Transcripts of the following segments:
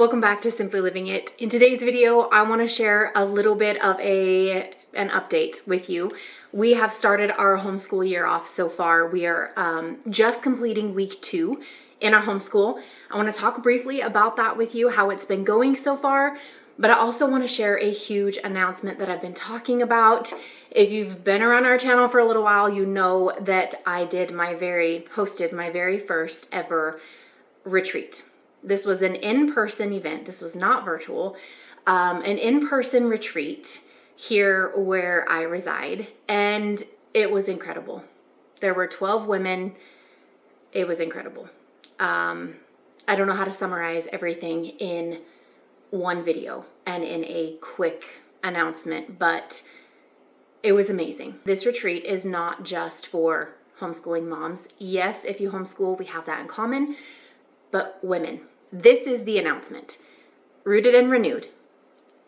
Welcome back to Simply Living It. In today's video, I want to share a little bit of an update with you. We have started our homeschool year off so far. We are just completing week 2 in our homeschool. I want to talk briefly about that with you, how it's been going so far, but I also want to share a huge announcement that I've been talking about. If you've been around our channel for a little while, you know that I hosted my very first ever retreat. This was an in-person event. This was not virtual. An in-person retreat here where I reside, and it was incredible. There were 12 women. It was incredible. I don't know how to summarize everything in one video and in a quick announcement, but it was amazing. This retreat is not just for homeschooling moms. Yes, if you homeschool, we have that in common, but women. This is the announcement. Rooted and Renewed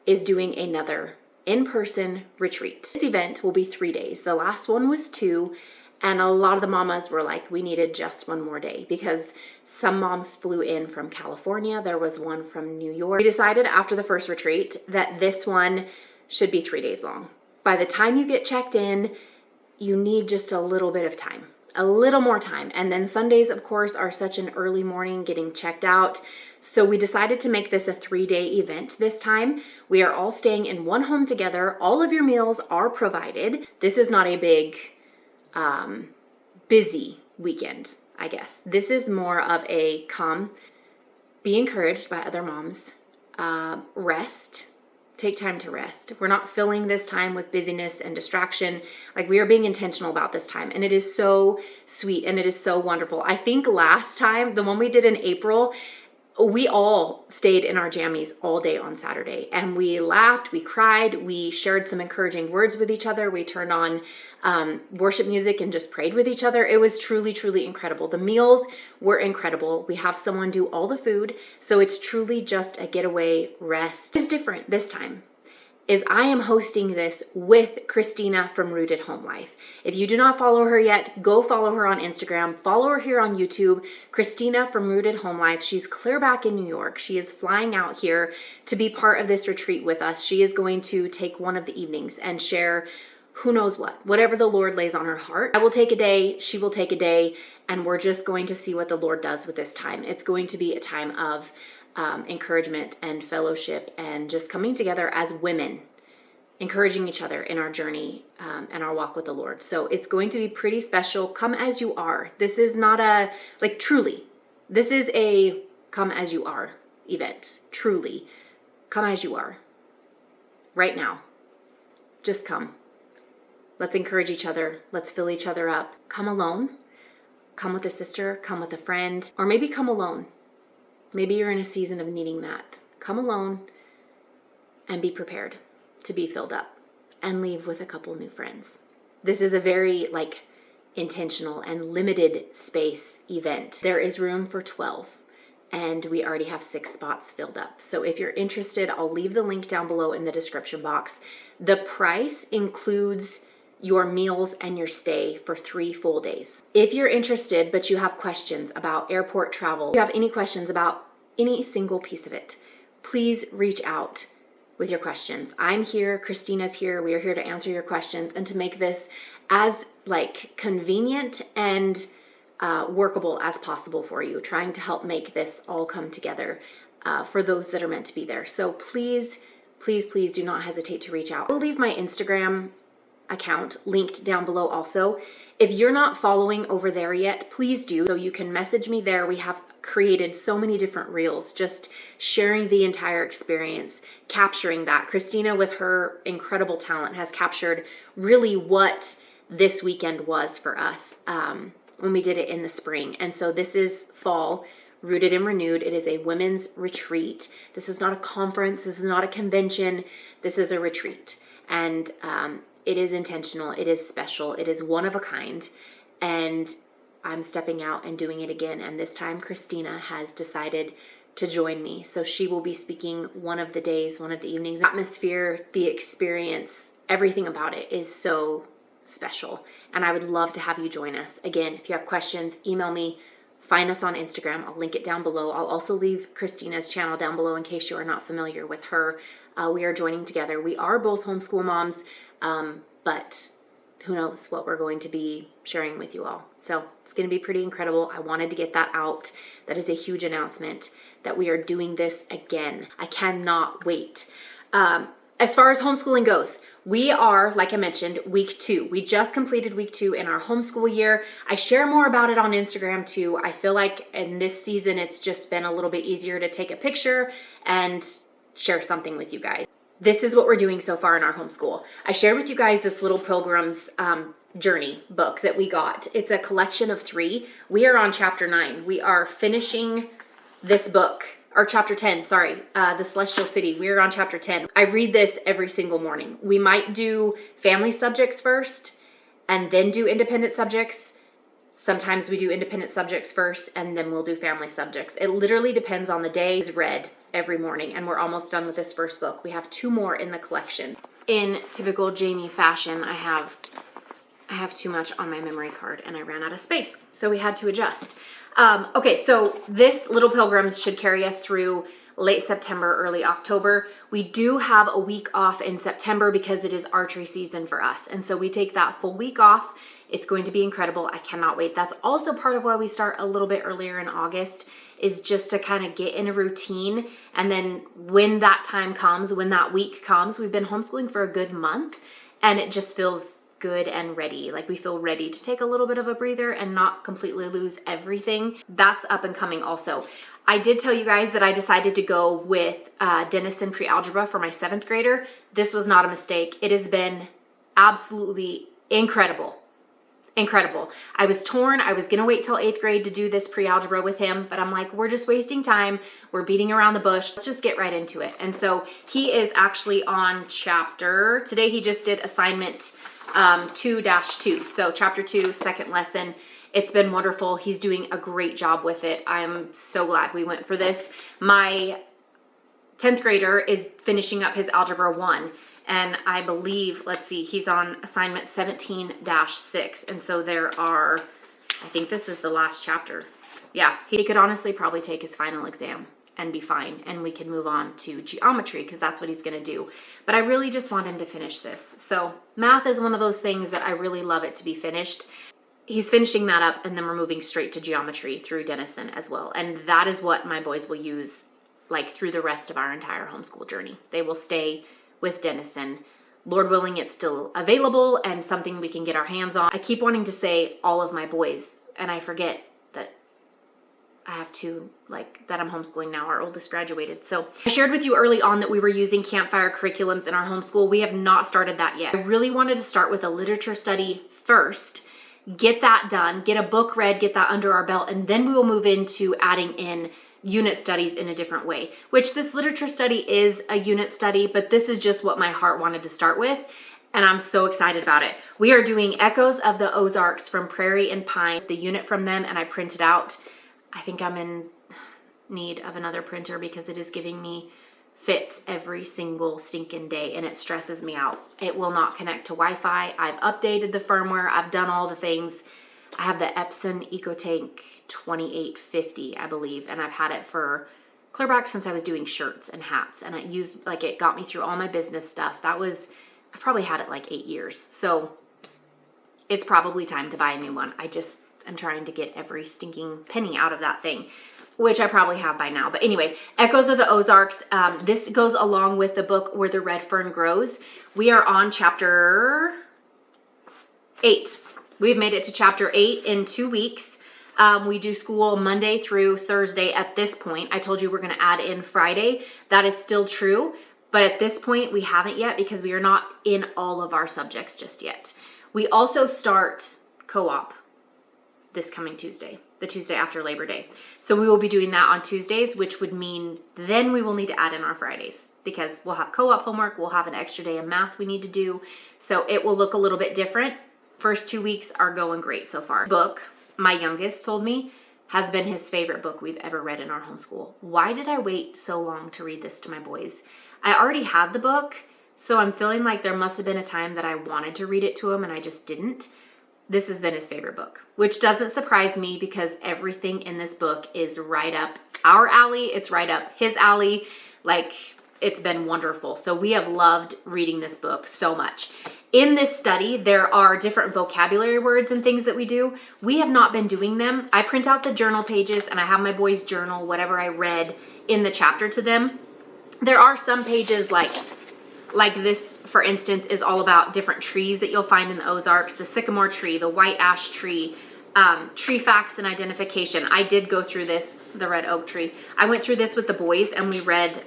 is doing another in-person retreat. This event will be 3 days. The last one was 2, and a lot of the mamas were like, we needed just one more day because some moms flew in from California. There was one from New York. We decided after the first retreat that this one should be 3 days long. By the time you get checked in, you need just a little bit of time. A little more time. And then Sundays, of course, are such an early morning getting checked out. So we decided to make this a 3-day event this time. We are all staying in one home together. All of your meals are provided. This is not a big, busy weekend, I guess. This is more of a come, be encouraged by other moms, rest. Take time to rest. We're not filling this time with busyness and distraction. Like, we are being intentional about this time. And it is so sweet and it is so wonderful. I think last time, the one we did in April, we all stayed in our jammies all day on Saturday. And we laughed, we cried, we shared some encouraging words with each other. We turned on worship music and just prayed with each other. It was truly, truly incredible. The meals were incredible. We have someone do all the food. So it's truly just a getaway rest. It's different this time is I am hosting this with Christina from Rooted Home Life. If you do not follow her yet, go follow her on Instagram. Follow her here on YouTube, Christina from Rooted Home Life. She's clear back in New York. She is flying out here to be part of this retreat with us. She is going to take one of the evenings and share who knows whatever the Lord lays on her heart. I will take a day, she will take a day, and we're just going to see what the Lord does with this time. It's going to be a time of encouragement and fellowship and just coming together as women, encouraging each other in our journey and our walk with the Lord. So it's going to be pretty special. Come as you are. This is not truly, this is a come as you are event. Truly, come as you are. Right now. Just come. Let's encourage each other. Let's fill each other up. Come alone. Come with a sister. Come with a friend. Or maybe come alone. Maybe you're in a season of needing that. Come alone and be prepared to be filled up and leave with a couple new friends. This is a very intentional and limited space event. There is room for 12 and we already have 6 spots filled up. So if you're interested, I'll leave the link down below in the description box. The price includes your meals and your stay for 3 full days. If you're interested, but you have questions about airport travel, if you have any questions about any single piece of it, please reach out with your questions. I'm here, Christina's here, we are here to answer your questions and to make this as convenient and workable as possible for you, trying to help make this all come together for those that are meant to be there. So please, please, please do not hesitate to reach out. I'll leave my Instagram account linked down below also. If you're not following over there yet, please do, so you can message me there. We have created so many different reels, just sharing the entire experience, capturing that. Christina, with her incredible talent, has captured really what this weekend was for us when we did it in the spring. And so this is fall, Rooted and Renewed. It is a women's retreat. This is not a conference. This is not a convention. This is a retreat. And it is intentional. It is special. It is one of a kind. And I'm stepping out and doing it again. And this time, Christina has decided to join me. So she will be speaking one of the days, one of the evenings. The atmosphere, the experience, everything about it is so special. And I would love to have you join us. Again, if you have questions, email me, find us on Instagram. I'll link it down below. I'll also leave Christina's channel down below in case you are not familiar with her. We are joining together. We are both homeschool moms, but who knows what we're going to be sharing with you all. So it's going to be pretty incredible. I wanted to get that out. That is a huge announcement that we are doing this again. I cannot wait. As far as homeschooling goes, we are, like I mentioned, week 2. We just completed week 2 in our homeschool year. I share more about it on Instagram too. I feel like in this season, it's just been a little bit easier to take a picture and share something with you guys. This is what we're doing so far in our homeschool. I shared with you guys this Little Pilgrim's Journey book that we got. It's a collection of 3. We are on chapter 9. We are finishing this book, or chapter 10, sorry, The Celestial City. We're on chapter 10. I read this every single morning. We might do family subjects first and then do independent subjects. Sometimes we do independent subjects first and then we'll do family subjects. It literally depends on the day. It's read every morning, and we're almost done with this first book. We have 2 more in the collection. In typical Jamie fashion, I have too much on my memory card and I ran out of space, so we had to adjust. Okay, so this Little Pilgrims should carry us through late September, early October. We do have a week off in September because it is archery season for us. And so we take that full week off. It's going to be incredible. I cannot wait. That's also part of why we start a little bit earlier in August, is just to kind of get in a routine. And then when that time comes, when that week comes, we've been homeschooling for a good month and it just feels good and ready. Like we feel ready to take a little bit of a breather and not completely lose everything. That's up and coming also. I did tell you guys that I decided to go with Denison pre-algebra for my 7th grader. This was not a mistake. It has been absolutely incredible. Incredible. I was torn. I was going to wait till 8th grade to do this pre-algebra with him, but I'm like, we're just wasting time. We're beating around the bush. Let's just get right into it. And so he is actually on today he just did assignment 2-2. So chapter 2, 2nd lesson. It's been wonderful. He's doing a great job with it. I'm so glad we went for this. My 10th grader is finishing up his algebra 1. And I believe, let's see, he's on assignment 17-6. And so there are, I think this is the last chapter. Yeah, he could honestly probably take his final exam and be fine. And we can move on to geometry because that's what he's going to do. But I really just want him to finish this. So math is one of those things that I really love it to be finished. He's finishing that up, and then we're moving straight to geometry through Denison as well. And that is what my boys will use like through the rest of our entire homeschool journey. They will stay with Denison. Lord willing, it's still available and something we can get our hands on. I keep wanting to say all of my boys, and I forget that I have 2, like that I'm homeschooling now. Our oldest graduated. So I shared with you early on that we were using campfire curriculums in our homeschool. We have not started that yet. I really wanted to start with a literature study first, get that done, get a book read, get that under our belt, and then we will move into adding in unit studies in a different way, which this literature study is a unit study, but this is just what my heart wanted to start with, and I'm so excited about it. We are doing Echoes of the Ozarks from Prairie and Pine, the unit from them, and I printed out. I think I'm in need of another printer because it is giving me fits every single stinking day and it stresses me out. It will not connect to Wi-Fi. I've updated the firmware. I've done all the things. I have the Epson EcoTank 2850, I believe, and I've had it for clear back since I was doing shirts and hats, and it got me through all my business stuff. I've probably had it like 8 years. So it's probably time to buy a new one. I'm trying to get every stinking penny out of that thing, which I probably have by now. But anyway, Echoes of the Ozarks. This goes along with the book Where the Red Fern Grows. We are on chapter 8. We've made it to chapter 8 in 2 weeks. We do school Monday through Thursday at this point. I told you we're going to add in Friday. That is still true. But at this point, we haven't yet because we are not in all of our subjects just yet. We also start co-op this coming Tuesday, the Tuesday after Labor Day. So we will be doing that on Tuesdays, which would mean then we will need to add in our Fridays because we'll have co-op homework. We'll have an extra day of math we need to do. So it will look a little bit different. First 2 weeks are going great so far. Book, my youngest told me, has been his favorite book we've ever read in our homeschool. Why did I wait so long to read this to my boys? I already had the book, so I'm feeling like there must have been a time that I wanted to read it to him and I just didn't. this has been his favorite book, which doesn't surprise me because everything in this book is right up our alley. It's right up his alley. Like, it's been wonderful. So we have loved reading this book so much. In this study, there are different vocabulary words and things that we do. We have not been doing them. I print out the journal pages and I have my boys journal whatever I read in the chapter to them. There are some pages like this, for instance, is all about different trees that you'll find in the Ozarks, the sycamore tree, the white ash tree, tree facts and identification. I did go through this, the red oak tree. I went through this with the boys and we read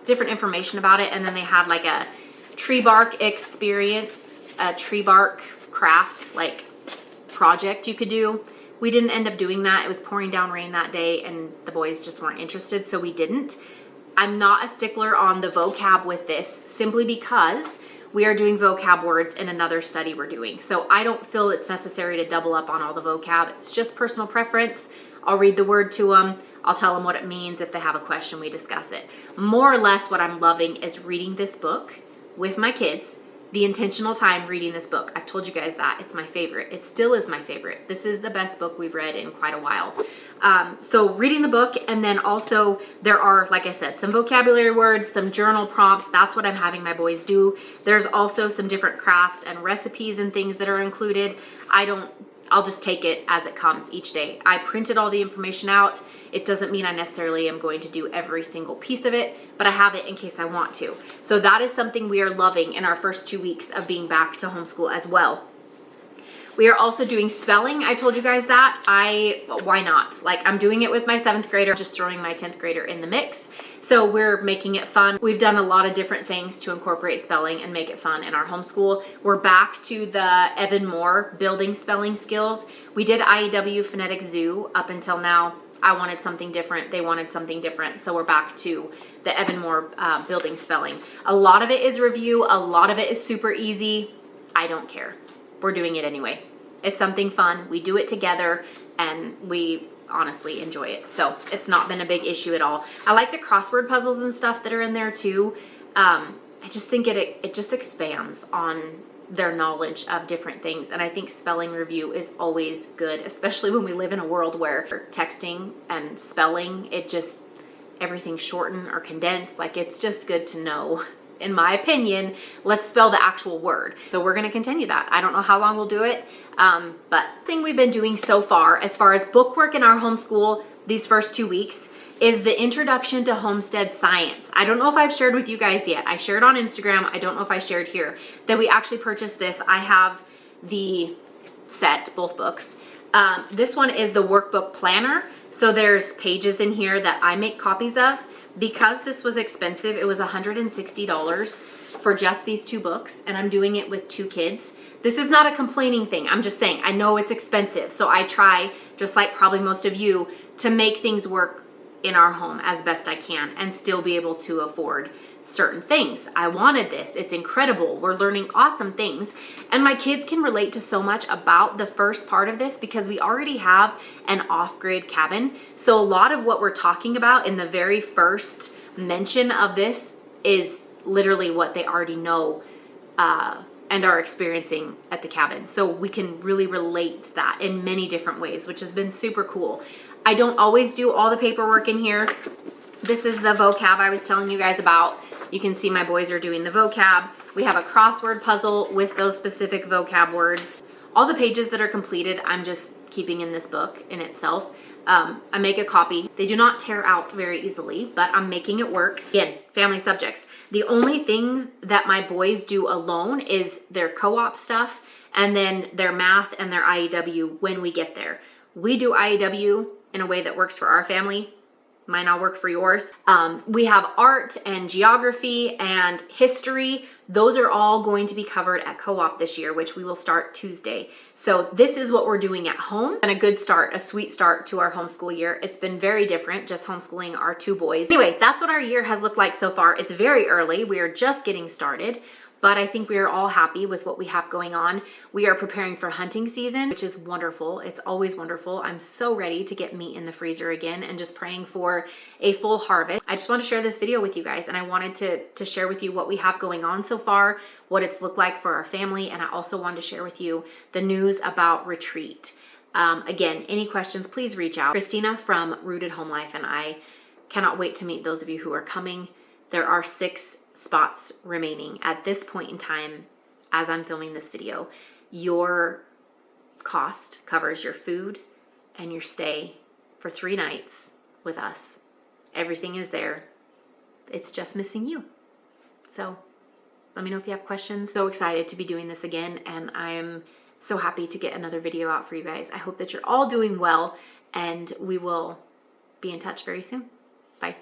different information about it. And then they had like a tree bark experience, a tree bark craft, like project you could do. We didn't end up doing that. It was pouring down rain that day and the boys just weren't interested, so we didn't. I'm not a stickler on the vocab with this simply because we are doing vocab words in another study we're doing. So I don't feel it's necessary to double up on all the vocab. It's just personal preference. I'll read the word to them. I'll tell them what it means. If they have a question, we discuss it. More or less what I'm loving is reading this book with my kids, the intentional time reading this book. I've told you guys that. It's my favorite. It still is my favorite. This is the best book we've read in quite a while. So reading the book, and then also there are, like I said, some vocabulary words, some journal prompts. That's what I'm having my boys do. There's also some different crafts and recipes and things that are included. I'll just take it as it comes each day. I printed all the information out. It doesn't mean I necessarily am going to do every single piece of it, but I have it in case I want to. So that is something we are loving in our first 2 weeks of being back to homeschool as well. We are also doing spelling. I told you guys that. Why not? Like, I'm doing it with my 7th grader, just throwing my 10th grader in the mix. So we're making it fun. We've done a lot of different things to incorporate spelling and make it fun in our homeschool. We're back to the Evan Moore building spelling skills. We did IEW Phonetic Zoo up until now. I wanted something different. They wanted something different. So we're back to the Evan Moore building spelling. A lot of it is review. A lot of it is super easy. I don't care. We're doing it anyway. It's something fun. We do it together and we honestly enjoy it. So it's not been a big issue at all. I like the crossword puzzles and stuff that are in there too. I just think it just expands on their knowledge of different things. And I think spelling review is always good, especially when we live in a world where texting and spelling, everything's shortened or condensed. Like, it's just good to know. In my opinion, let's spell the actual word. So we're going to continue that. I don't know how long we'll do it, but the thing we've been doing so far as bookwork in our homeschool these first 2 weeks is the Introduction to Homestead Science. I don't know if I've shared with you guys yet. I shared on Instagram. I don't know if I shared here that we actually purchased this. I have the set, both books. This one is the workbook planner. So there's pages in here that I make copies of. Because this was expensive, it was $160 for just these 2 books, and I'm doing it with 2 kids. This is not a complaining thing. I'm just saying, I know it's expensive, so I try, just like probably most of you, to make things work in our home as best I can and still be able to afford certain things. I wanted this. It's incredible. We're learning awesome things. And my kids can relate to so much about the first part of this because we already have an off-grid cabin. So a lot of what we're talking about in the very first mention of this is literally what they already know and are experiencing at the cabin. So we can really relate to that in many different ways, which has been super cool. I don't always do all the paperwork in here. This is the vocab I was telling you guys about. You can see my boys are doing the vocab. We have a crossword puzzle with those specific vocab words. All the pages that are completed, I'm just keeping in this book in itself. I make a copy. They do not tear out very easily, but I'm making it work. Again, family subjects. The only things that my boys do alone is their co-op stuff and then their math and their IEW when we get there. We do IEW in a way that works for our family. Might not work for yours. We have art and geography and history. Those are all going to be covered at co-op this year, which we will start Tuesday. So this is what we're doing at home, and a good start, a sweet start to our homeschool year. It's been very different just homeschooling our 2 boys. Anyway, that's what our year has looked like so far. It's very early. We are just getting started, But I think we are all happy with what we have going on. We are preparing for hunting season, which is wonderful. It's always wonderful. I'm so ready to get meat in the freezer again and just praying for a full harvest. I just want to share this video with you guys, and I wanted to share with you what we have going on so far, what it's looked like for our family, and I also wanted to share with you the news about retreat. Again, any questions, please reach out. Christina from Rooted Home Life and I cannot wait to meet those of you who are coming. There are 6 spots remaining at this point in time. As I'm filming this video, your cost covers your food and your stay for 3 nights with us. Everything is there. It's just missing you. So let me know if you have questions. So excited to be doing this again, and I'm so happy to get another video out for you guys. I hope that you're all doing well, and we will be in touch very soon. Bye.